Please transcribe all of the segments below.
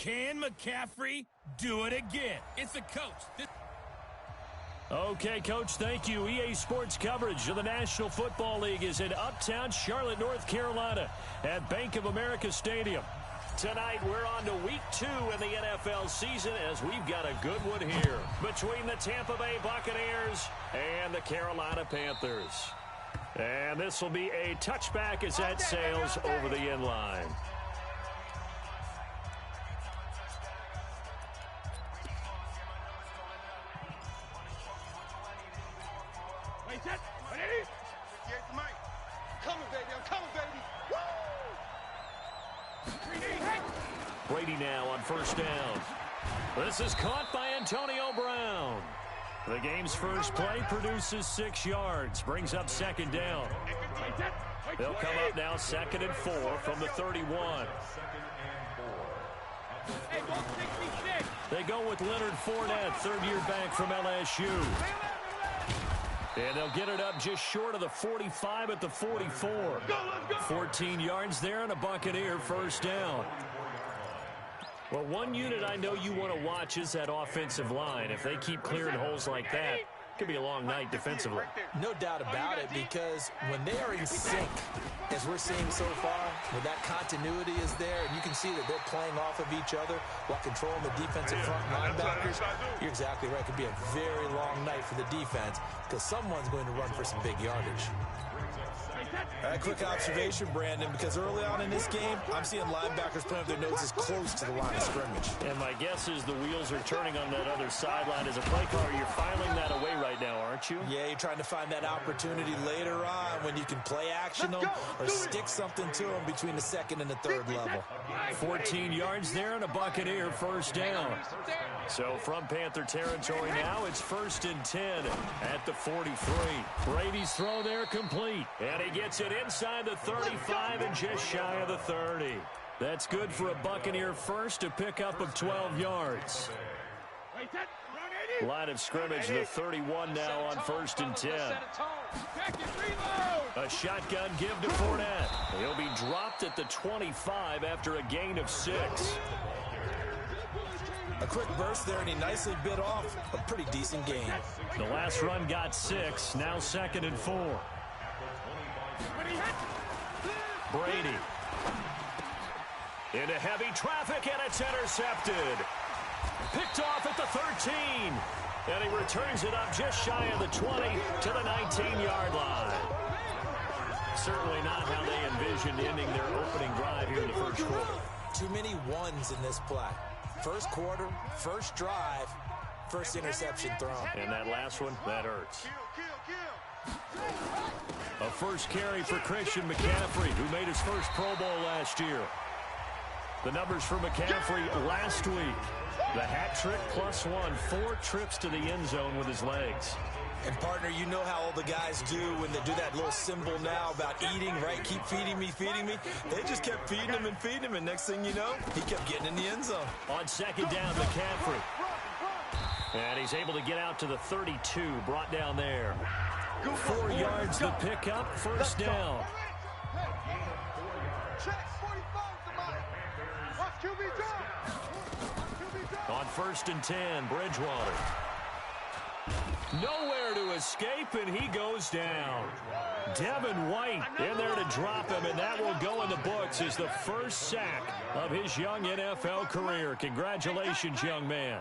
Can McCaffrey do it again? It's the coach. Okay, Coach, thank you. EA Sports coverage of the National Football League is in uptown Charlotte, North Carolina at Bank of America Stadium. Tonight, we're on to week 2 in the NFL season as we've got a good one here between the Tampa Bay Buccaneers and the Carolina Panthers. And this will be a touchback as that sails over the end line. Brady now on first down. This is caught by Antonio Brown. The game's first play produces 6 yards, brings up second down. They'll come up now 2nd and 4 from the 31. They go with Leonard Fournette, third-year back from LSU. And they'll get it up just short of the 45 at the 44. 14 yards there and a Buccaneer first down. Well, one unit I know you want to watch is that offensive line. If they keep clearing holes like that, it could be a long night defensively. No doubt about it, because when they are in sync, as we're seeing so far, when that continuity is there, and you can see that they're playing off of each other while controlling the defensive front linebackers, you're exactly right. It could be a very long night for the defense because someone's going to run for some big yardage. A quick observation, Brandon, because early on in this game, I'm seeing linebackers putting up their noses close to the line of scrimmage. And my guess is the wheels are turning on that other sideline. As a play caller, you're filing that away right now, aren't you? Yeah, you're trying to find that opportunity later on when you can play action them or stick something to them between the 2nd and the 3rd level. 14 yards there and a Buccaneer first down. So from Panther territory now, it's 1st and 10 at the 43. Brady's throw there complete. And he gets it inside the 35 and just shy of the 30. That's good for a Buccaneer first, a pickup of 12 yards. Line of scrimmage, the 31 now on 1st and 10. A shotgun give to Fournette. He'll be dropped at the 25 after a gain of 6. A quick burst there, and he nicely bit off a pretty decent gain. The last run got 6, now 2nd and 4. Brady. Into heavy traffic, and it's intercepted. Picked off at the 13. And he returns it up just shy of the 20 to the 19-yard line. Certainly not how they envisioned ending their opening drive here in the first quarter. Too many ones in this play. First quarter, first drive, first interception thrown. And that last one, that hurts. A first carry for Christian McCaffrey, who made his first Pro Bowl last year. The numbers for McCaffrey last week. The hat trick +1, 4 trips to the end zone with his legs. And, partner, you know how all the guys do when they do that little symbol now about eating, right? Keep feeding me, feeding me. They just kept feeding him, and next thing you know, he kept getting in the end zone. On 2nd down, McCaffrey. And he's able to get out to the 32, brought down there. 4 yards to pick up, first down. On 1st and 10, Bridgewater. Nowhere to escape, and he goes down. Devin White in there to drop him, and that will go in the books as the first sack of his young NFL career. Congratulations, young man.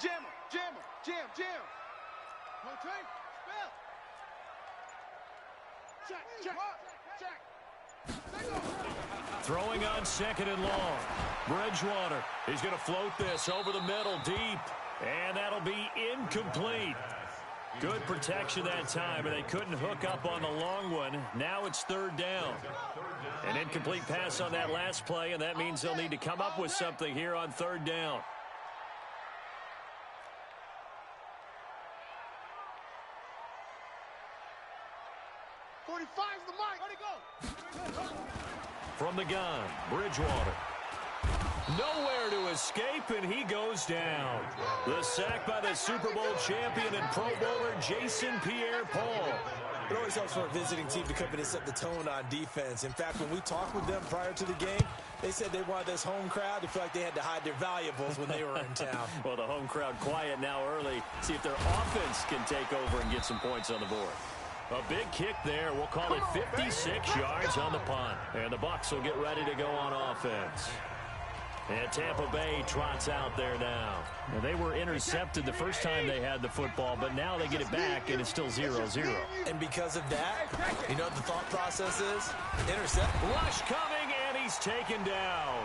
Jam, jam. No train, spell. Check. Throwing on 2nd and long. Bridgewater. He's going to float this over the middle deep. And that'll be incomplete. Good protection that time, and they couldn't hook up on the long one. Now it's 3rd down. An incomplete pass on that last play, and that means they'll need to come up with something here on 3rd down. From the gun, Bridgewater. Nowhere to escape, and he goes down. The sack by the Super Bowl champion and Pro Bowler Jason Pierre-Paul. It always helps for a visiting team to come in and set the tone on defense. In fact, when we talked with them prior to the game, They said they wanted this home crowd to feel like they had to hide their valuables when they were in town. Well, the home crowd quiet now early. See if their offense can take over and get some points on the board. A big kick there. We'll call it 56 yards on the punt. And the Bucs will get ready to go on offense. And Tampa Bay trots out there now. And they were intercepted the first time they had the football, but now they get it back, and it's still 0-0. And because of that, you know what the thought process is? Intercept. Rush coming, and he's taken down.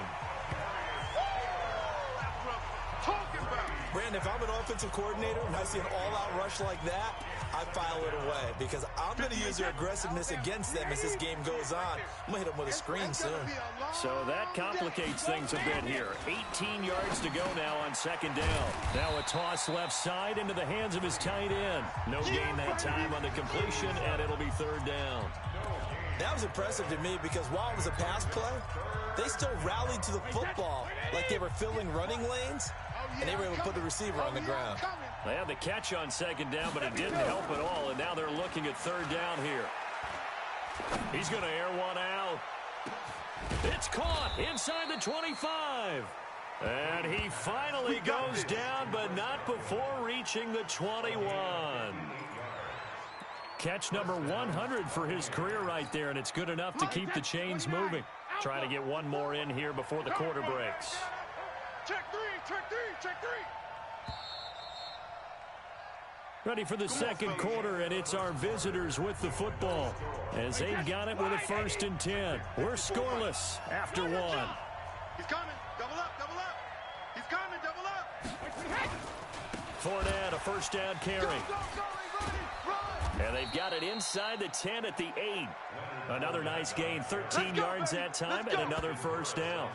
Brandon, if I'm an offensive coordinator and I see an all-out rush like that, I file it away because I'm going to use their aggressiveness against them as this game goes on. I'm going to hit them with a screen soon. So that complicates things a bit here. 18 yards to go now on second down. Now a toss left side into the hands of his tight end. No gain that time on the completion, and it'll be third down. That was impressive to me because while it was a pass play, they still rallied to the football like they were filling running lanes, and they were able to put the receiver on the ground. They had the catch on second down, but it didn't help at all, and now they're looking at third down here. He's going to air one out. It's caught inside the 25. And he finally goes down, but not before reaching the 21. Catch number 100 for his career right there, and it's good enough to keep the chains moving. Trying to get one more in here before the quarter breaks. Check three, check three, check three. Ready for the second quarter, and it's our visitors with the football as they've got it with a 1st and 10. We're scoreless after one. He's coming. Double up, double up. He's coming, double up. Fournette, a first down carry. Go, run. And they've got it inside the 10 at the 8. Another nice gain, 13 yards that time, and another first down.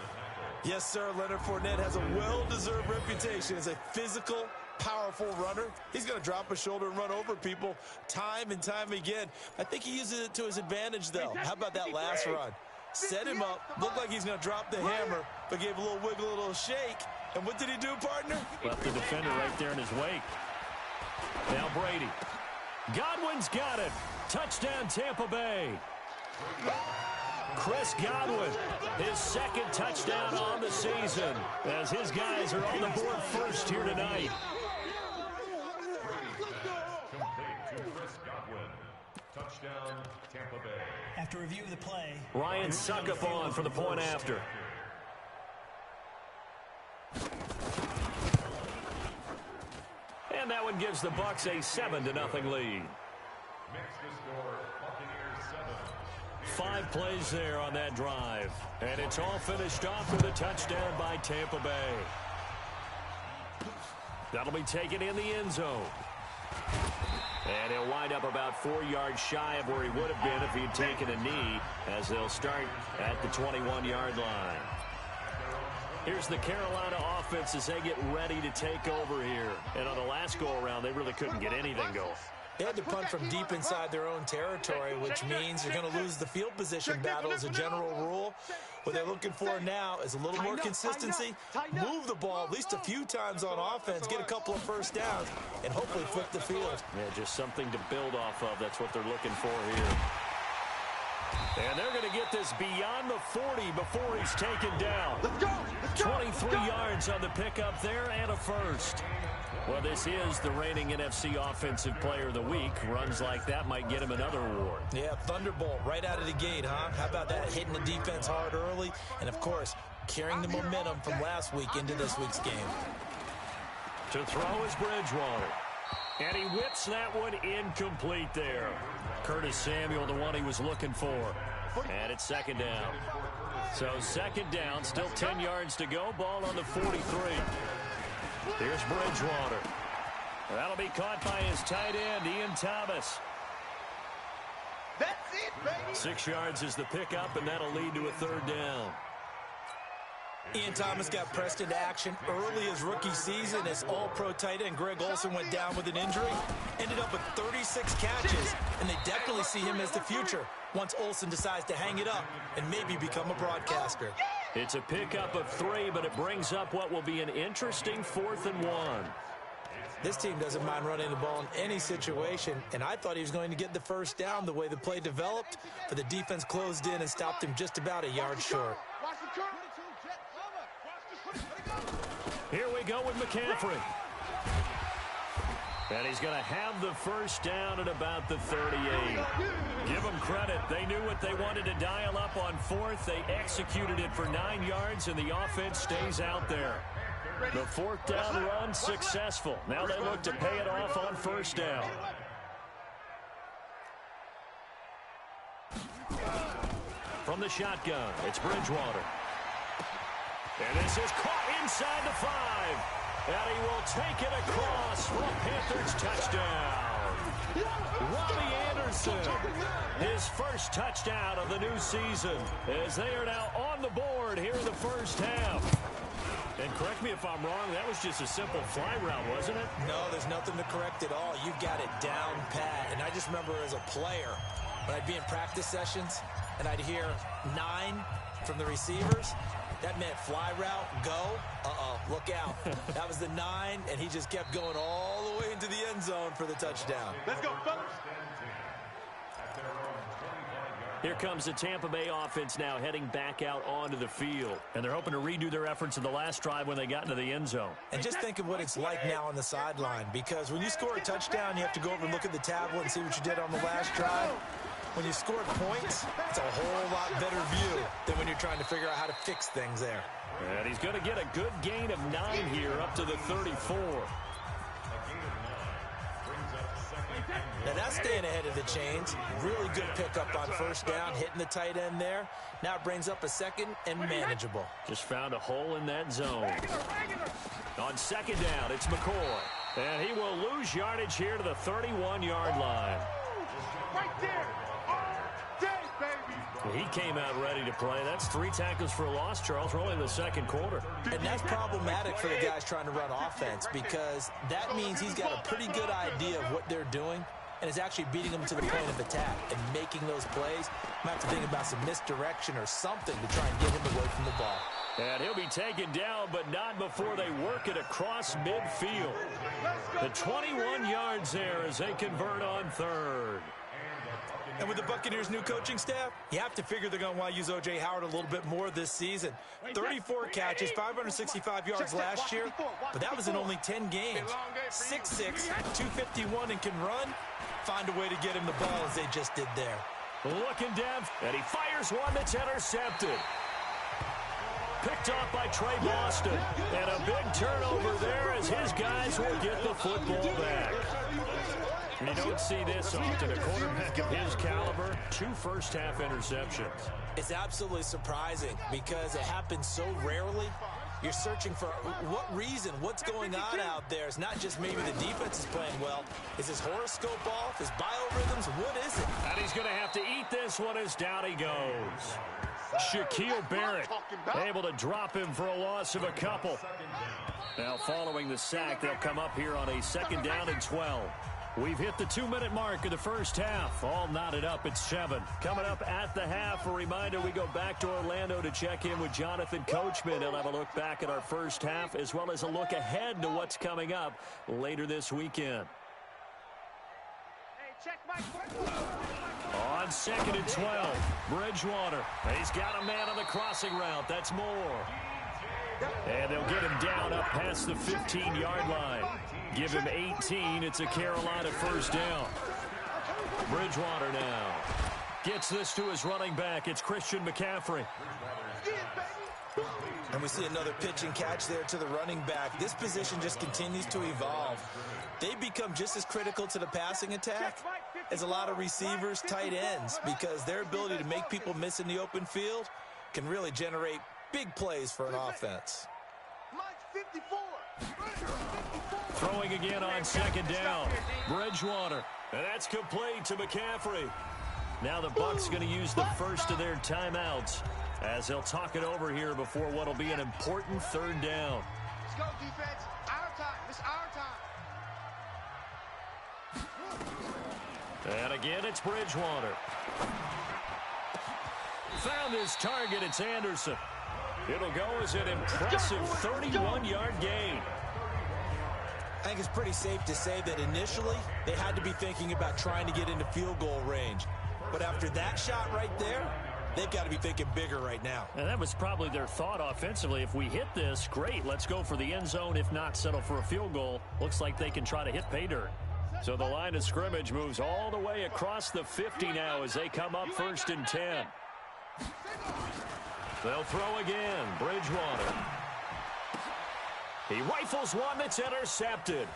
Yes, sir, Leonard Fournette has a well-deserved reputation as a physical, powerful runner. He's going to drop his shoulder and run over people time and time again. I think he uses it to his advantage, though. How about that last run? Set him up, looked like he's going to drop the hammer, but gave a little wiggle, a little shake. And what did he do, partner? Left the defender right there in his wake. Now Brady. Godwin's got it. Touchdown, Tampa Bay. Chris Godwin, his second touchdown on the season, as his guys are on the board first here tonight. Touchdown, Tampa Bay. After review of the play, Ryan Suckup on for the point after. And that one gives the Bucs a 7-0 lead. Makes the score Buccaneers 7. 5 plays there on that drive. And it's all finished off with a touchdown by Tampa Bay. That'll be taken in the end zone. And he'll wind up about 4 yards shy of where he would have been if he'd taken a knee, as they'll start at the 21-yard line. Here's the Carolina offense as they get ready to take over here. And on the last go-around, they really couldn't get anything going. They had to punt from deep inside their own territory, which means you're going to lose the field position battle as a general rule. What they're looking for now is a little more consistency, move the ball at least a few times on offense, get a couple of first downs, and hopefully flip the field. Yeah, just something to build off of. That's what they're looking for here. And they're going to get this beyond the 40 before he's taken down. 23 yards on the pickup there and a first. Well, this is the reigning NFC Offensive Player of the Week. Runs like that might get him another award. Yeah, Thunderbolt right out of the gate, huh? How about that? Hitting the defense hard early, and, of course, carrying the momentum from last week into this week's game. To throw is Bridgewater. And he whips that one incomplete there. Curtis Samuel, the one he was looking for. And it's second down. So second down, still 10 yards to go. Ball on the 43. Here's Bridgewater. That'll be caught by his tight end, Ian Thomas. That's it, baby. 6 yards is the pickup, and that'll lead to a third down. Ian Thomas got pressed into action early his rookie season as all-pro tight end Greg Olsen went down with an injury. Ended up with 36 catches, and they definitely see him as the future once Olsen decides to hang it up and maybe become a broadcaster. It's a pickup of 3, but it brings up what will be an interesting 4th and 1. This team doesn't mind running the ball in any situation, and I thought he was going to get the first down the way the play developed, but the defense closed in and stopped him just about a yard short. Watch the curve. Here we go with McCaffrey. And he's going to have the first down at about the 38. Give them credit. They knew what they wanted to dial up on fourth. They executed it for 9 yards, and the offense stays out there. The fourth down run successful. Now they look to pay it off on first down. From the shotgun, it's Bridgewater. And this is caught inside the 5. And he will take it across for a Panthers touchdown. Robbie Anderson, his first touchdown of the new season, as they are now on the board here in the first half. And correct me if I'm wrong, that was just a simple fly route, wasn't it? No, there's nothing to correct at all. You've got it down pat. And I just remember as a player, when I'd be in practice sessions, and I'd hear 9 from the receivers, that meant fly route, go, look out. That was the 9, and he just kept going all the way into the end zone for the touchdown. Let's go, fellas. Here comes the Tampa Bay offense now heading back out onto the field. And they're hoping to redo their efforts in the last drive when they got into the end zone. And just think of what it's like now on the sideline, because when you score a touchdown, you have to go over and look at the tablet and see what you did on the last drive. When you score points, it's a whole lot better view than when you're trying to figure out how to fix things there. And he's going to get a good gain of 9 here up to the 34. Now that's staying ahead of the chains. Really good pickup on first down, hitting the tight end there. Now it brings up a second and manageable. Just found a hole in that zone. On second down, it's McCoy. And he will lose yardage here to the 31-yard line. Right there. All day, baby. He came out ready to play. That's 3 tackles for a loss, Charles. We're only in the second quarter. And that's problematic for the guys trying to run offense, because that means he's got a pretty good idea of what they're doing and is actually beating them to the point of attack and making those plays. Might have to think about some misdirection or something to try and get him away from the ball. And he'll be taken down, but not before they work it across midfield. The 21 yards there as they convert on third. And with the Buccaneers' new coaching staff, you have to figure they're going to want to use O.J. Howard a little bit more this season. 34 catches, 565 yards last year, but that was in only 10 games. 6'6", 251, and can run. Find a way to get him the ball as they just did there. Looking down, and he fires one that's intercepted. Picked off by Trey Boston. And a big turnover there as his guys will get the football back. You don't see this often. A quarterback of his caliber, 2 first-half interceptions. It's absolutely surprising because it happens so rarely. You're searching for what reason, what's going on out there. It's not just maybe the defense is playing well. Is his horoscope off? His biorhythms? What is it? And he's going to have to eat this one as down he goes. Shaquille Barrett able to drop him for a loss of a couple. Now following the sack, they'll come up here on a second down and 12. We've hit the 2-minute mark of the first half. All knotted up at 7. Coming up at the half, a reminder we go back to Orlando to check in with Jonathan Coachman. He'll have a look back at our first half as well as a look ahead to what's coming up later this weekend. Hey, check my On second and 12, Bridgewater. He's got a man on the crossing route. That's Moore. And they'll get him down up past the 15-yard line. Give him 18. It's a Carolina first down. Bridgewater now gets this to his running back. It's Christian McCaffrey. And we see another pitch and catch there to the running back. This position just continues to evolve. They become just as critical to the passing attack as a lot of receivers, tight ends, because their ability to make people miss in the open field can really generate big plays for an offense. Throwing again on second down. Bridgewater. And that's complete to McCaffrey. Now the Bucs going to use the first of their timeouts as they'll talk it over here before what will be an important third down. Let's go, defense. Our time. It's our time. And again, it's Bridgewater. Found his target. It's Anderson. It'll go as an impressive 31-yard gain. I think it's pretty safe to say that initially they had to be thinking about trying to get into field goal range. But after that shot right there, they've got to be thinking bigger right now. And that was probably their thought offensively. If we hit this, great, let's go for the end zone. If not, settle for a field goal. Looks like they can try to hit pay dirt. So the line of scrimmage moves all the way across the 50 now as they come up 1st and 10. They'll throw again. Bridgewater. He rifles one that's intercepted.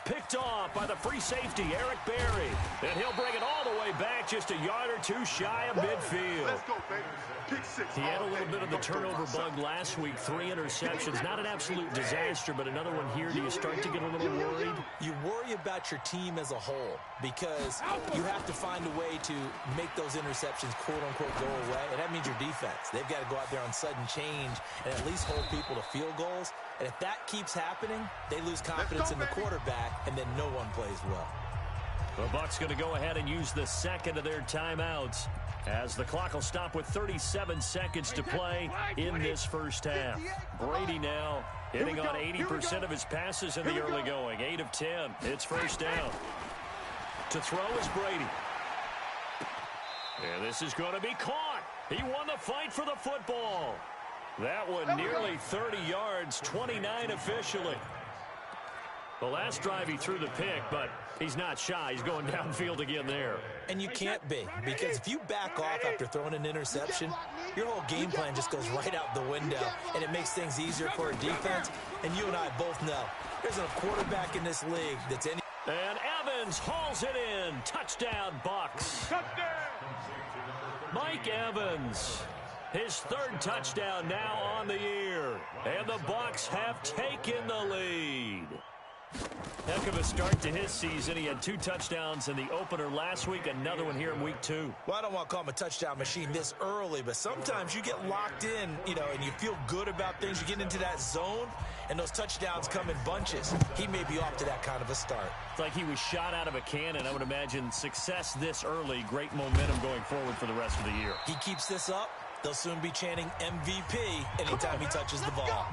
Picked off by the free safety, Eric Berry. And he'll bring it all the way back just a yard or two shy of midfield. Let's go, baby. Pick 6. He had a little bit of the turnover bug last week. 3 interceptions. Not an absolute disaster, but another one here. Do you start to get a little worried? You worry about your team as a whole because you have to find a way to make those interceptions, quote-unquote, go away. And that means your defense. They've got to go out there on sudden change and at least hold people to field goals. And if that keeps happening, they lose confidence in the quarterback, and then no one plays well. The Bucs going to go ahead and use the second of their timeouts as the clock will stop with 37 seconds to play in this first half. Brady now hitting on 80% of his passes in the early going. 8 of 10. It's first down. To throw is Brady. And this is going to be caught. He won the fight for the football. That one nearly 30 yards, 29 officially. The last drive he threw the pick, but he's not shy. He's going downfield again there. And you can't be, because if you back off after throwing an interception, your whole game plan just goes right out the window, and it makes things easier for a defense. And you and I both know there's a quarterback in this league that's any. And Evans hauls it in. Touchdown, Bucs. Mike Evans. His 3rd touchdown now on the year. And the Bucs have taken the lead. Heck of a start to his season. He had 2 touchdowns in the opener last week, another one here in week 2. Well, I don't want to call him a touchdown machine this early, but sometimes you get locked in, and you feel good about things. You get into that zone, and those touchdowns come in bunches. He may be off to that kind of a start. It's like he was shot out of a cannon. I would imagine success this early, great momentum going forward for the rest of the year. He keeps this up, they'll soon be chanting MVP anytime he touches the ball.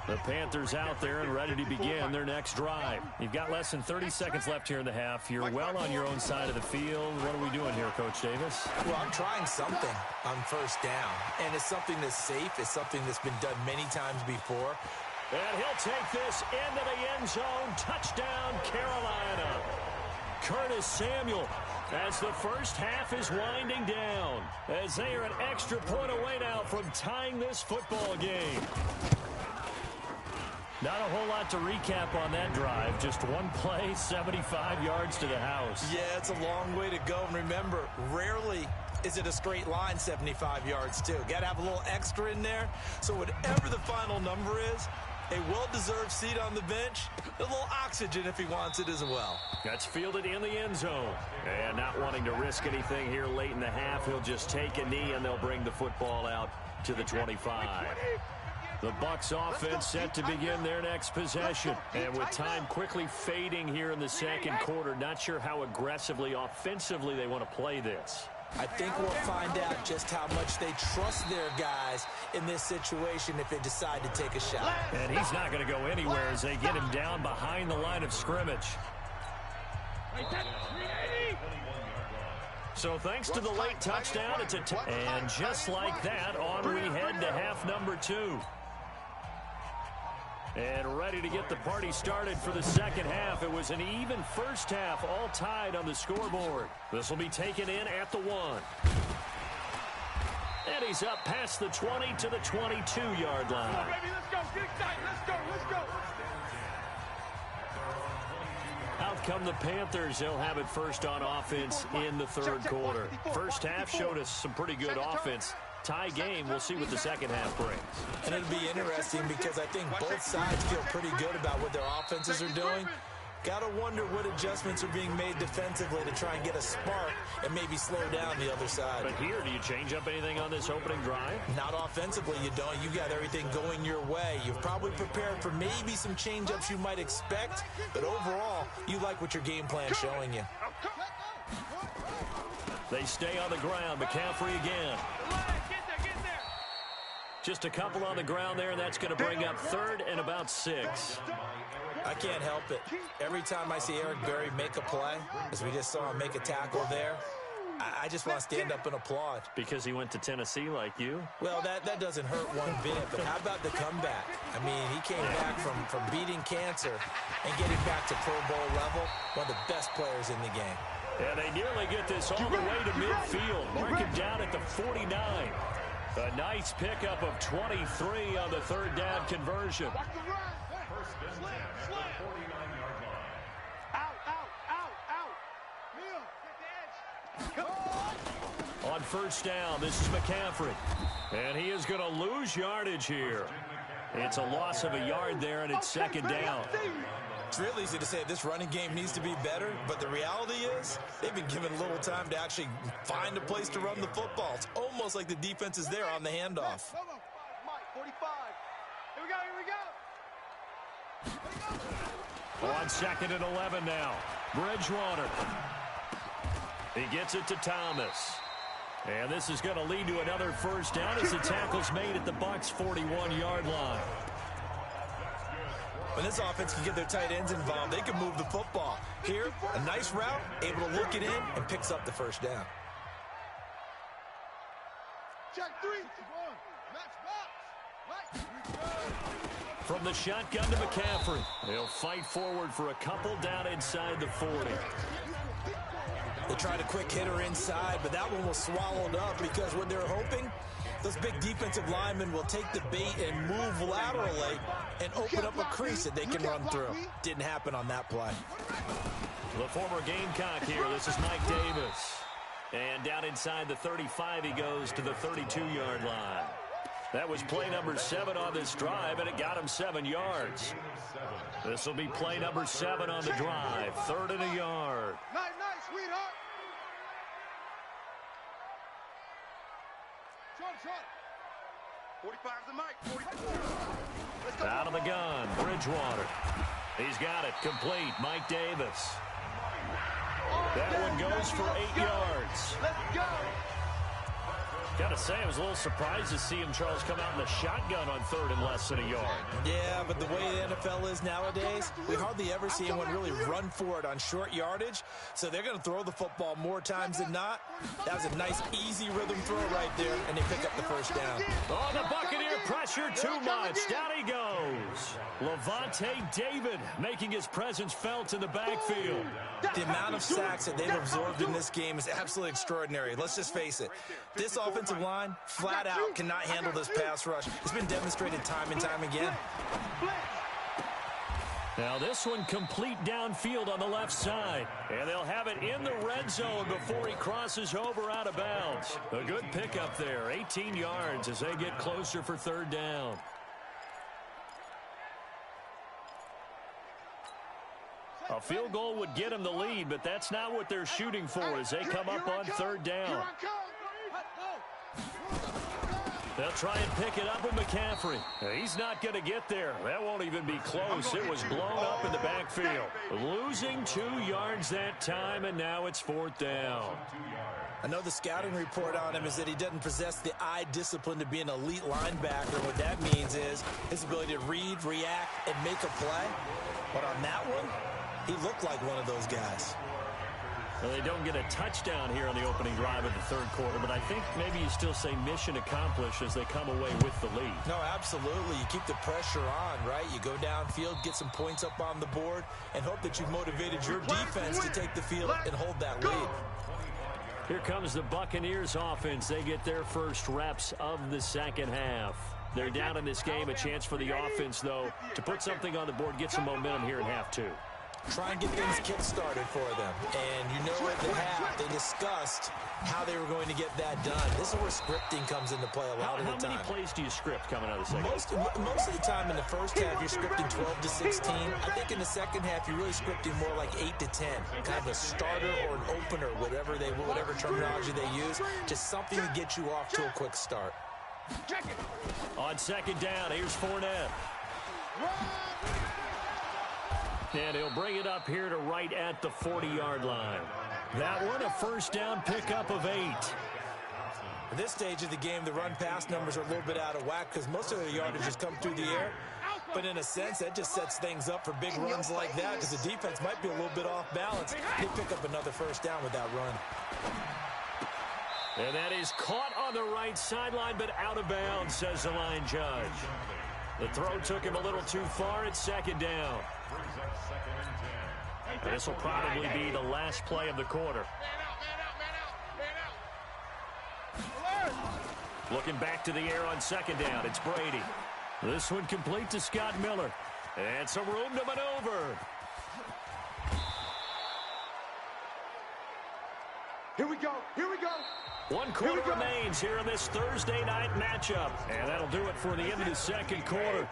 The Panthers out there and ready to begin their next drive. You've got less than 30 seconds left here in the half. You're well on your own side of the field. What are we doing here, Coach Davis? Well, I'm trying something on first down, and it's something that's safe. It's something that's been done many times before. And he'll take this into the end zone. Touchdown, Carolina. Curtis Samuel as the first half is winding down, as they are an extra point away now from tying this football game. Not a whole lot to recap on that drive. Just one play, 75 yards to the house. Yeah, it's a long way to go. And remember, rarely is it a straight line 75 yards, too. Got to have a little extra in there. So whatever the final number is, a well-deserved seat on the bench, a little oxygen if he wants it as well. That's fielded in the end zone. And not wanting to risk anything here late in the half, he'll just take a knee and they'll bring the football out to the 25. The Bucs offense set to begin their next possession. And with time quickly fading here in the second quarter, not sure how aggressively, offensively they want to play this. I think we'll find out just how much they trust their guys in this situation if they decide to take a shot. And he's not going to go anywhere as they get him down behind the line of scrimmage. So thanks to the late touchdown, it's and just like that, on we head to half number 2. And ready to get the party started for the second half. It was an even first half, all tied on the scoreboard. This will be taken in at the 1. And he's up past the 20 to the 22-yard line. Come on, baby, let's go. Get excited. Let's go. Let's go. Out come the Panthers. They'll have it first on offense in the third quarter. First half showed us some pretty good offense. Tie game. We'll see what the second half brings. And it'll be interesting because I think both sides feel pretty good about what their offenses are doing. Got to wonder what adjustments are being made defensively to try and get a spark and maybe slow down the other side. But here, do you change up anything on this opening drive? Not offensively, you don't. You got everything going your way. You've probably prepared for maybe some change-ups you might expect, but overall, you like what your game plan's showing you. They stay on the ground. McCaffrey again. Just a couple on the ground there, and that's going to bring up 3rd and about 6. I can't help it. Every time I see Eric Berry make a play, as we just saw him make a tackle there, I just want to stand up and applaud. Because he went to Tennessee like you? Well, that doesn't hurt one bit, but how about the comeback? I mean, he came back from beating cancer and getting back to Pro Bowl level, one of the best players in the game. And they nearly get this all the way to midfield. Mark him down at the 49. A nice pickup of 23 on the third down conversion. First and 10 at the 49-yard line. On first down, this is McCaffrey. And he is going to lose yardage here. It's a loss of a yard there, and it's second down. It's real easy to say this running game needs to be better, but the reality is they've been given little time to actually find a place to run the football. It's almost like the defense is there on the handoff. Mike, 45. Here we go. On second and 11 now. Bridgewater. He gets it to Thomas. And this is going to lead to another first down as the tackle's made at the Bucs' 41-yard line. When this offense can get their tight ends involved, they can move the football. Here, a nice route, able to look it in, and picks up the first down. Check 3. Match box. From the shotgun to McCaffrey. They'll fight forward for a couple down inside the 40. They tried a quick hitter inside, but that one was swallowed up because what they're hoping, those big defensive linemen will take the bait and move laterally and open up a crease that they can run through. Didn't happen on that play. The former Gamecock here. This is Mike Davis. And down inside the 35, he goes to the 32-yard line. That was play number 7 on this drive, and it got him 7 yards. This will be play number 7 on the drive. 3rd and a yard. Nice, sweetheart. Short. 45's the mic. 45. Out of the gun, Bridgewater. He's got it, complete, Mike Davis. That one goes for 8 yards. Let's go. Gotta say, I was a little surprised to see him, Charles, come out in the shotgun on 3rd and less than a yard. Yeah, but the way the NFL is nowadays, we hardly ever see anyone really run for it on short yardage. So they're going to throw the football more times than not. That was a nice, easy rhythm throw right there, and they pick up the first down. Oh, the Buccaneer pressure too much. Down he goes. Levante David making his presence felt in the backfield. The amount of sacks that they've absorbed in this game is absolutely extraordinary. Let's just face it. This offensive line, flat out, cannot handle this pass rush. It's been demonstrated time and time again. Now this one complete downfield on the left side. And they'll have it in the red zone before he crosses over out of bounds. A good pickup there. 18 yards as they get closer for 3rd down. A field goal would get them the lead, but that's not what they're shooting for as they come up on 3rd down. They'll try and pick it up with McCaffrey. He's not going to get there. That won't even be close. It was blown up in the backfield. Losing 2 yards that time, and now it's 4th down. I know the scouting report on him is that he doesn't possess the eye discipline to be an elite linebacker. What that means is his ability to read, react, and make a play. But on that one, he looked like one of those guys. Well, they don't get a touchdown here on the opening drive of the 3rd quarter, but I think maybe you still say mission accomplished as they come away with the lead. No, absolutely. You keep the pressure on, right? You go downfield, get some points up on the board, and hope that you've motivated your defense to take the field and hold that lead. Here comes the Buccaneers offense. They get their first reps of the second half. They're down in this game. A chance for the offense, though, to put something on the board, get some momentum here in half 2. Try and get things kick-started for them. And you know at the half, they discussed how they were going to get that done. This is where scripting comes into play a lot of the time. How many plays do you script coming out of the second half? Most of the time in the first half, you're scripting 12 to 16. I think in the second half, you're really scripting more like 8 to 10. Kind of a starter or an opener, whatever terminology they use. Just something to get you off to a quick start. On 2nd down, here's Fournette. And he'll bring it up here to right at the 40-yard line. That one, a first down pickup of 8. At this stage of the game, the run-pass numbers are a little bit out of whack because most of the yardage has come through the air. But in a sense, that just sets things up for big runs like that because the defense might be a little bit off balance. They pick up another first down with that run. And that is caught on the right sideline, but out of bounds, says the line judge. The throw took him a little too far. It's second down. This will probably be the last play of the quarter. Looking back to the air on second down, it's Brady. This one complete to Scott Miller. And some room to maneuver. Here we go. Here we go. One quarter remains here in this Thursday night matchup. And that'll do it for the end of the second quarter.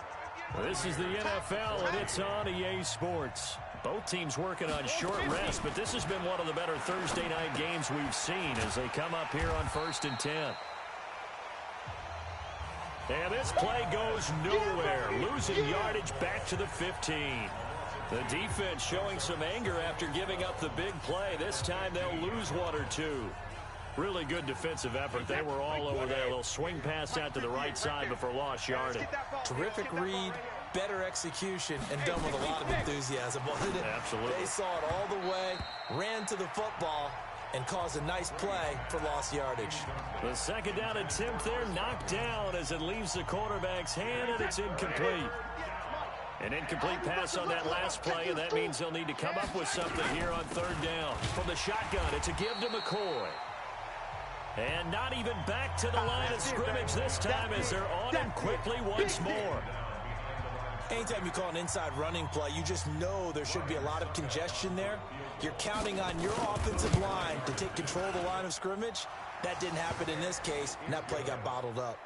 This is the NFL, and it's on EA Sports. Both teams working on short rest, but this has been one of the better Thursday night games we've seen as they come up here on 1st and 10. And this play goes nowhere. Losing yardage back to the 15. The defense showing some anger after giving up the big play. This time they'll lose one or two. Really good defensive effort. They were all over there. A little swing pass out to the right side before lost yardage. Terrific read, better execution, and done with a lot of enthusiasm. Absolutely. They saw it all the way, ran to the football, and caused a nice play for lost yardage. The second down attempt there knocked down as it leaves the quarterback's hand, and it's incomplete. An incomplete pass on that last play, and that means they'll need to come up with something here on third down. From the shotgun, it's a give to McCoy. And not even back to the line of scrimmage this time as they're on him quickly once more. Anytime you call an inside running play, you just know there should be a lot of congestion there. You're counting on your offensive line to take control of the line of scrimmage. That didn't happen in this case, and that play got bottled up.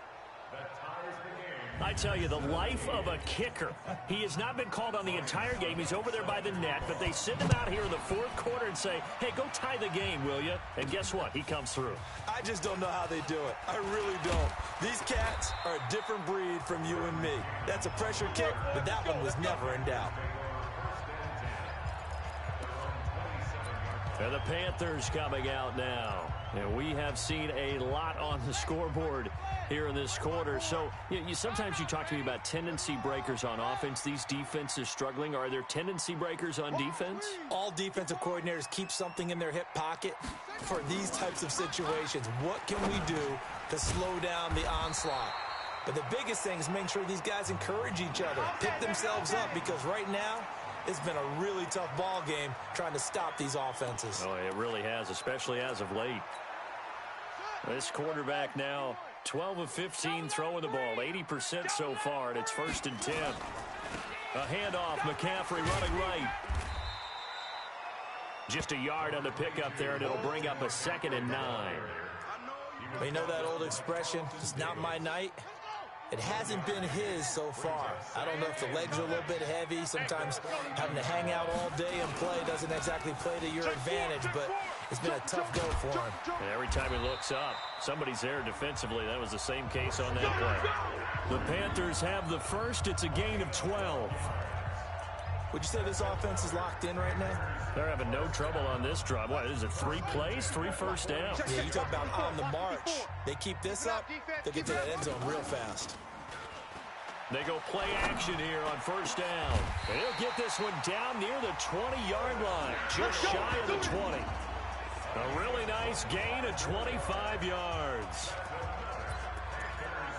I tell you, the life of a kicker. He has not been called on the entire game. He's over there by the net, but they send him out here in the fourth quarter and say, hey, go tie the game, will you? And guess what? He comes through. I just don't know how they do it. I really don't. These cats are a different breed from you and me. That's a pressure kick, but that one was never in doubt. And the Panthers coming out now. And we have seen a lot on the scoreboard here in this quarter. So sometimes you talk to me about tendency breakers on offense. These defenses struggling. Are there tendency breakers on defense? All defensive coordinators keep something in their hip pocket for these types of situations. What can we do to slow down the onslaught? But the biggest thing is making sure these guys encourage each other, pick themselves up, because right now, it's been a really tough ball game trying to stop these offenses. Oh, it really has, especially as of late. This quarterback now 12 of 15 throwing the ball, 80% so far, and it's 1st and 10. A handoff, McCaffrey running right. Just a yard on the pickup there, and it'll bring up a 2nd and 9. You know that old expression, it's not my night? It hasn't been his so far. I don't know if the legs are a little bit heavy. Sometimes having to hang out all day and play doesn't exactly play to your advantage, but it's been a tough go for him. And every time he looks up, somebody's there defensively. That was the same case on that play. The Panthers have the first. It's a gain of 12. Would you say this offense is locked in right now? They're having no trouble on this drive. What, is it 3 plays, 3 first downs? Yeah, you talk about on the march. They keep this up, they'll get to that end zone real fast. They go play action here on 1st down. And he'll get this one down near the 20-yard line, just shy of the 20. A really nice gain of 25 yards.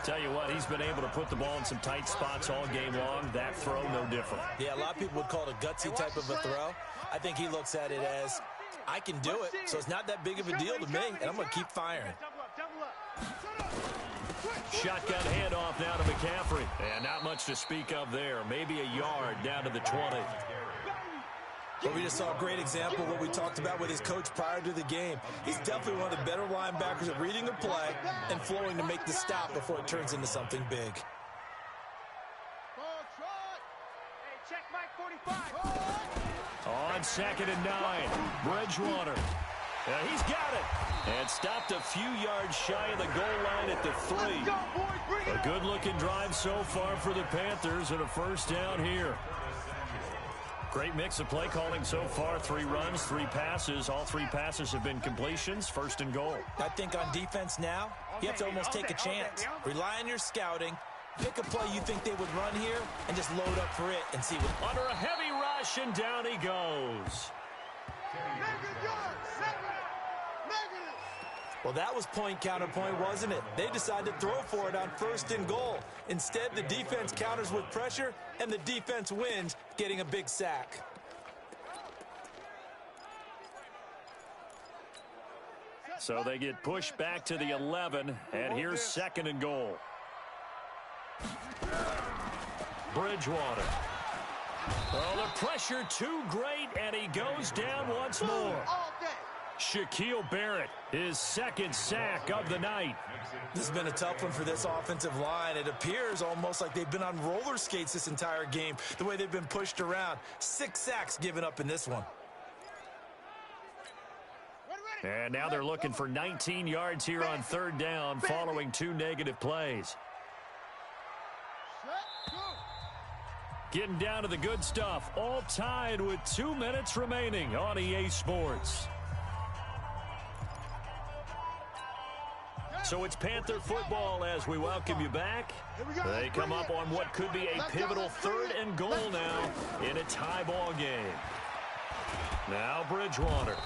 Tell you what, he's been able to put the ball in some tight spots all game long. That throw, no different. Yeah, a lot of people would call it a gutsy type of a throw. I think he looks at it as, I can do it, so it's not that big of a deal to me, and I'm going to keep firing. Shotgun handoff now to McCaffrey. And not much to speak of there. Maybe a yard down to the 20. But we just saw a great example of what we talked about with his coach prior to the game. He's definitely one of the better linebackers at reading a play and flowing to make the stop before it turns into something big. On 2nd and 9, Bridgewater. He's got it. And stopped a few yards shy of the goal line at the 3. A good-looking drive so far for the Panthers and a 1st down here. Great mix of play calling so far. 3 runs, 3 passes. All 3 passes have been completions. 1st and goal. I think on defense now, you have to almost take a chance. Rely on your scouting Pick a play you think they would run here and just load up for it and see what... Under a heavy rush, and down he goes. Well, that was point counterpoint, wasn't it? They decided to throw for it on 1st and goal. Instead, the defense counters with pressure, and the defense wins, getting a big sack. So they get pushed back to the 11, and here's 2nd and goal. Bridgewater. Oh, the pressure too great, and he goes down once more. Shaquille Barrett, his 2nd sack of the night. This has been a tough one for this offensive line. It appears almost like they've been on roller skates this entire game, the way they've been pushed around. 6 sacks given up in this one. And now they're looking for 19 yards here on 3rd down following 2 negative plays. Getting down to the good stuff, all tied with 2 minutes remaining on EA Sports. So it's Panther football as we welcome you back. They come up on what could be a pivotal 3rd and goal now in a tie ball game. Now Bridgewater.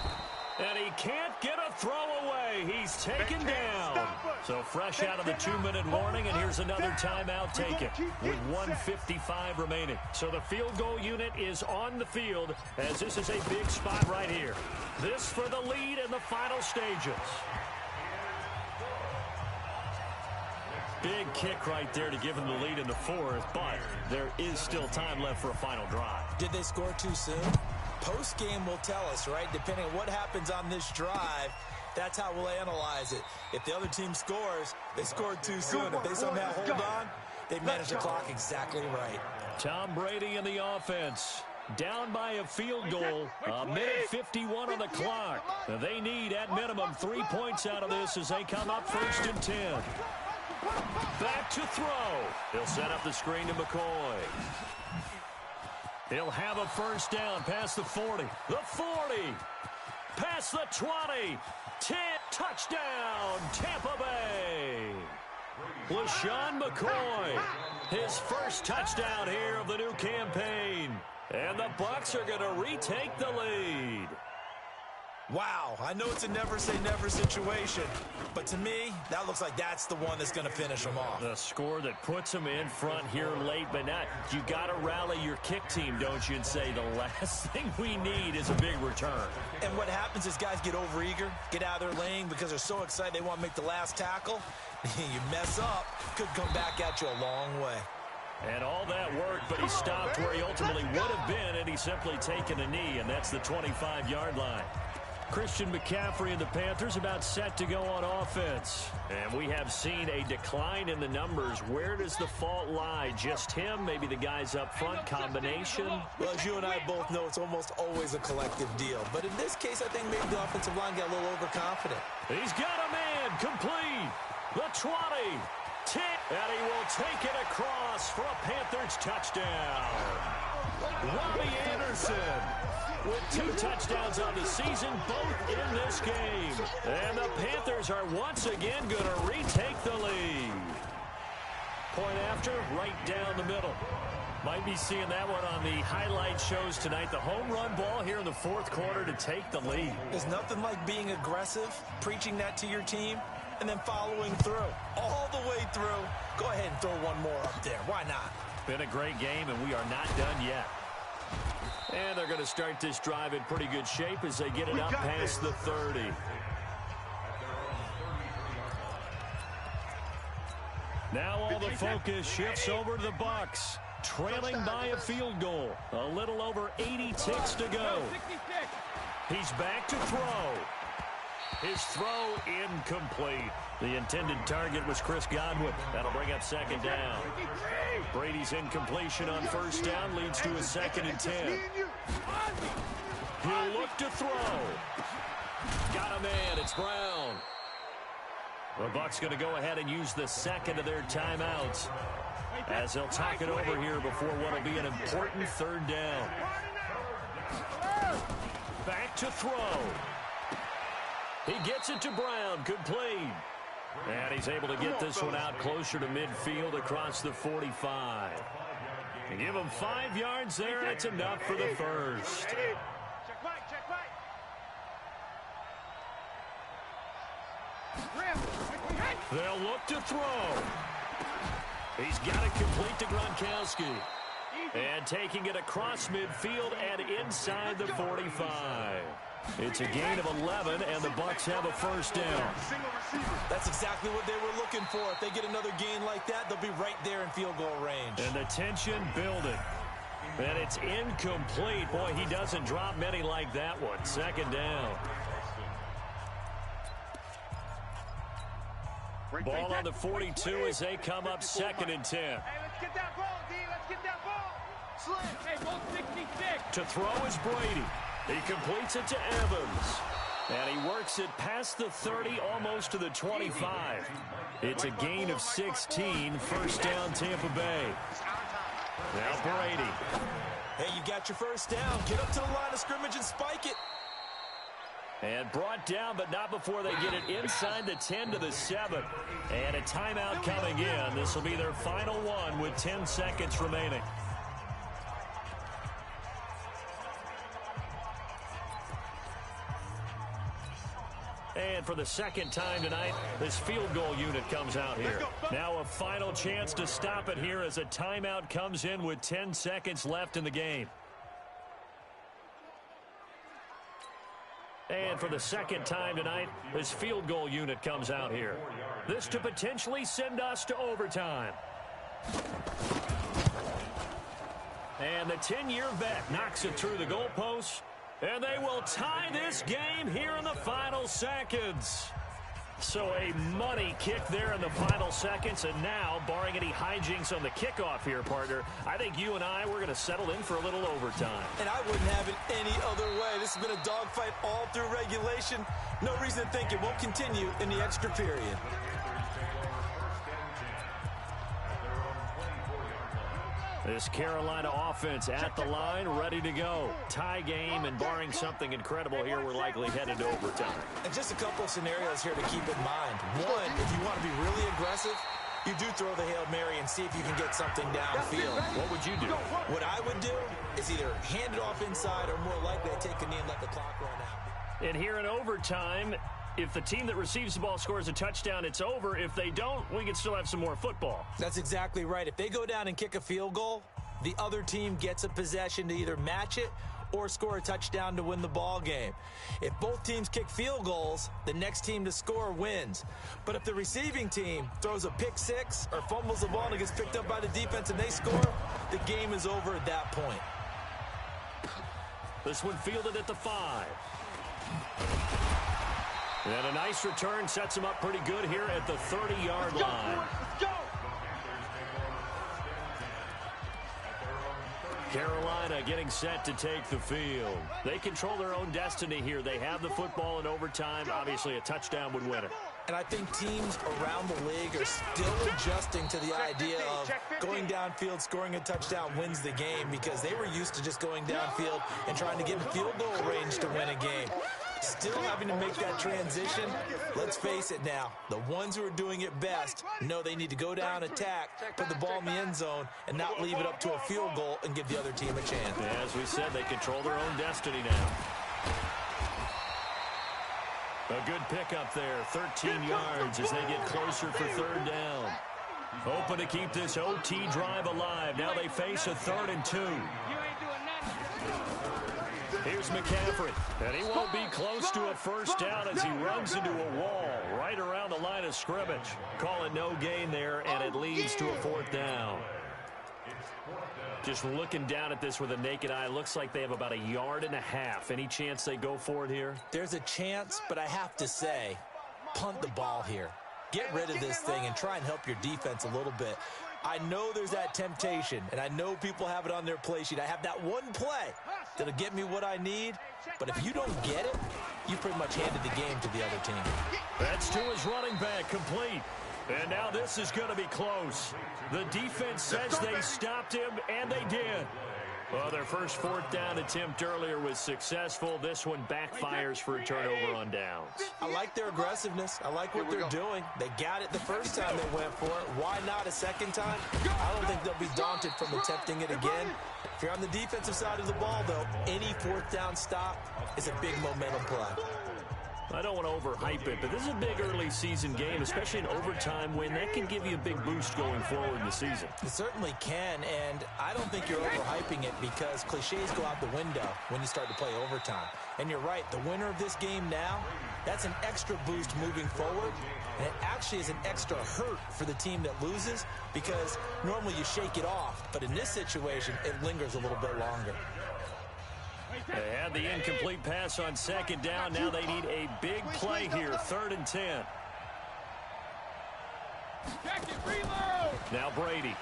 And he can't get a throw away. He's taken down. So fresh out of the 2-minute warning, and here's another timeout taken with 1:55 remaining. So the field goal unit is on the field as this is a big spot right here. This for the lead in the final stages. Big kick right there to give him the lead in the 4th, but there is still time left for a final drive. Did they score too soon? Post-game will tell us, right? Depending on what happens on this drive, that's how we'll analyze it. If the other team scores, they scored too soon. If they somehow hold on, they manage the clock exactly right. Tom Brady in the offense. Down by a field goal. A minute 51 on the clock. They need, at minimum, 3 points out of this as they come up 1st and 10. Back to throw. He'll set up the screen to McCoy. He'll have a 1st down past the 40. The 40. Past the 20. 10. Touchdown, Tampa Bay. LaShawn McCoy. His 1st touchdown here of the new campaign. And the Bucs are going to retake the lead. Wow, I know it's a never-say-never situation, but to me, that looks like that's the one that's going to finish them off. The score that puts them in front here late, but not. You got to rally your kick team, don't you, and say the last thing we need is a big return. And what happens is guys get overeager, get out of their lane because they're so excited they want to make the last tackle. You mess up, could come back at you a long way. And all that work, but he stopped where he ultimately would have been, and he's simply taken a knee, and that's the 25-yard line. Christian McCaffrey and the Panthers about set to go on offense. And we have seen a decline in the numbers. Where does the fault lie? Just him? Maybe the guys up front? Combination? Well, as you and I both know, it's almost always a collective deal. But in this case, I think maybe the offensive line got a little overconfident. He's got a man complete. The 20. 10. And he will take it across for a Panthers touchdown. Robbie Anderson with 2 touchdowns on the season, both in this game. And the Panthers are once again going to retake the lead. Point after, right down the middle. Might be seeing that one on the highlight shows tonight. The home run ball here in the 4th quarter to take the lead. There's nothing like being aggressive, preaching that to your team, and then following through. All the way through. Go ahead and throw one more up there. Why not? Been a great game, and we are not done yet. And they're going to start this drive in pretty good shape as they get it up past the 30. Now all the focus shifts over to the Bucs, trailing by a field goal. A little over 80 ticks to go. He's back to throw. His throw incomplete. The intended target was Chris Godwin. That'll bring up 2nd down. Brady's incompletion on 1st down leads to a 2nd and 10. He'll look to throw. Got a man. It's Brown. The Bucs going to go ahead and use the 2nd of their timeouts as they'll talk it over here before what will be an important 3rd down. Back to throw. He gets it to Brown, complete. And he's able to get this one out closer to midfield across the 45. And give him 5 yards there. That's enough for the first. Check right, check right. They'll look to throw. He's got it complete to Gronkowski. And taking it across midfield and inside the 45. It's a gain of 11, and the Bucs have a first down. That's exactly what they were looking for. If they get another gain like that, they'll be right there in field goal range. And the tension building. And it's incomplete. Boy, he doesn't drop many like that one. Second down. Ball on the 42 as they come up 2nd and 10. Hey, let's get that ball, D. Let's get that ball. Slim. Hey, ball 66. To throw is Brady. He completes it to Evans. And he works it past the 30, almost to the 25. It's a gain of 16. First down, Tampa Bay. Now Brady. Hey, you got your first down. Get up to the line of scrimmage and spike it. And brought down, but not before they get it inside the 10 to the 7. And a timeout coming in. This will be their final one with 10 seconds remaining. And for the second time tonight, this field goal unit comes out here. Now a final chance to stop it here as a timeout comes in with 10 seconds left in the game. And for the second time tonight, this field goal unit comes out here. This to potentially send us to overtime. And the 10-year vet knocks it through the goalpost. And they will tie this game here in the final seconds. So a money kick there in the final seconds. And now, barring any hijinks on the kickoff here, partner, I think you and I, we're going to settle in for a little overtime. And I wouldn't have it any other way. This has been a dogfight all through regulation. No reason to think it won't continue in the extra period. This Carolina offense at the line, ready to go. Tie game, and barring something incredible here, we're likely headed to overtime. And just a couple of scenarios here to keep in mind. One, if you want to be really aggressive, you do throw the Hail Mary and see if you can get something downfield. What would you do? What I would do is either hand it off inside or more likely take a knee and let the clock run out. And here in overtime, if the team that receives the ball scores a touchdown, it's over. If they don't, we can still have some more football. That's exactly right. If they go down and kick a field goal, the other team gets a possession to either match it or score a touchdown to win the ball game. If both teams kick field goals, the next team to score wins. But if the receiving team throws a pick six or fumbles the ball and it gets picked up by the defense and they score, the game is over at that point. This one fielded at the 5. And a nice return sets him up pretty good here at the 30-yard line. Let's go. Carolina getting set to take the field. They control their own destiny here. They have the football in overtime. Obviously, a touchdown would win it. And I think teams around the league are still adjusting to the idea of going downfield, scoring a touchdown wins the game, because they were used to just going downfield and trying to get in field goal range to win a game. Still having to make that transition. Let's face it now, the ones who are doing it best know they need to go down, attack, put the ball in the end zone, and not leave it up to a field goal and give the other team a chance. As we said, they control their own destiny now. A good pickup there, 13 yards as they get closer for third down. Hoping to keep this OT drive alive. Now they face a 3rd and 2. Here's McCaffrey, and he won't be close to a first down as he runs into a wall right around the line of scrimmage. Call it no gain there, and it leads to a 4th down. Just looking down at this with a naked eye, looks like they have about 1.5 yards. Any chance they go for it here? There's a chance, but I have to say, punt the ball here. Get rid of this thing and try and help your defense a little bit. I know there's that temptation, and I know people have it on their play sheet. I have that one play that'll get me what I need, but if you don't get it, you pretty much handed the game to the other team. That's to his running back, complete. And now this is going to be close. The defense says they stopped him, and they did. Well, their first fourth down attempt earlier was successful. This one backfires for a turnover on downs. I like their aggressiveness. I like what they're doing. They got it the first time they went for it. Why not a second time? I don't think they'll be daunted from attempting it again. If you're on the defensive side of the ball, though, any fourth down stop is a big momentum play. I don't want to overhype it, but this is a big early season game, especially an overtime win. That can give you a big boost going forward in the season. It certainly can, and I don't think you're overhyping it because cliches go out the window when you start to play overtime. And you're right, the winner of this game now, that's an extra boost moving forward, and it actually is an extra hurt for the team that loses because normally you shake it off, but in this situation, it lingers a little bit longer. They had the incomplete pass on second down. Now they need a big play here, 3rd and 10. Now Brady.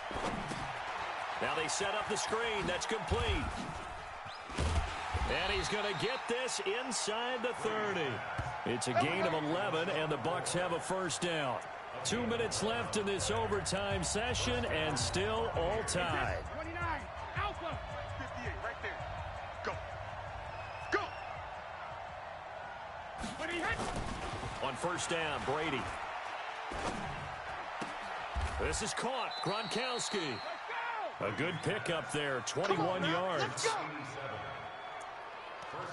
Now they set up the screen. That's complete. And he's going to get this inside the 30. It's a gain of 11, and the Bucs have a first down. 2 minutes left in this overtime session, and still all tied. On first down, Brady. This is caught. Gronkowski. A good pickup there, 21 yards.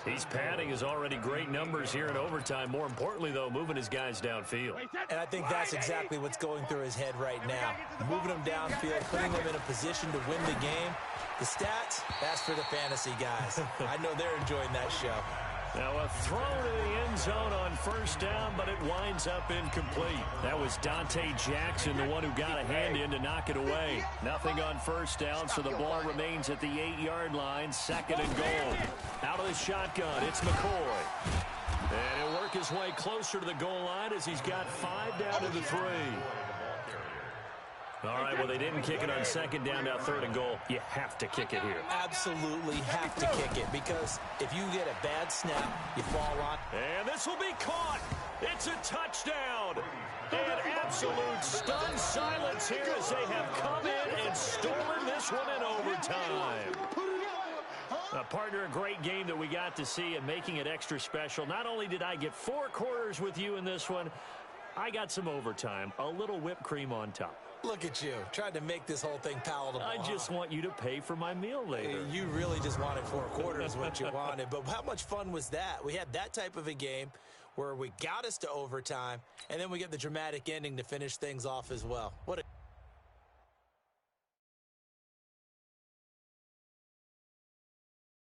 He's padding his already great numbers here in overtime. More importantly, though, moving his guys downfield. And I think that's exactly what's going through his head right now. Moving them downfield, putting them in a position to win the game. The stats, that's for the fantasy guys. I know they're enjoying that show. Now a throw to the end zone on first down, but it winds up incomplete. That was Dante Jackson, the one who got a hand in to knock it away. Nothing on first down, so the ball remains at the 8-yard line, 2nd and goal. Out of the shotgun, it's McCoy. And he'll work his way closer to the goal line as he's got 5 down to the 3. All right, well, they didn't kick it on second down, now 3rd and goal. You have to kick it here. Absolutely have to kick it because if you get a bad snap, you fall on. And this will be caught. It's a touchdown. An absolute stunned silence here as they have come in and stolen this one in overtime. Partner, a great game that we got to see and making it extra special. Not only did I get 4 quarters with you in this one, I got some overtime, a little whipped cream on top. Look at you, trying to make this whole thing palatable. I just want you to pay for my meal later. You really just wanted 4 quarters, what you wanted. But how much fun was that? We had that type of a game where we got us to overtime, and then we get the dramatic ending to finish things off as well. What a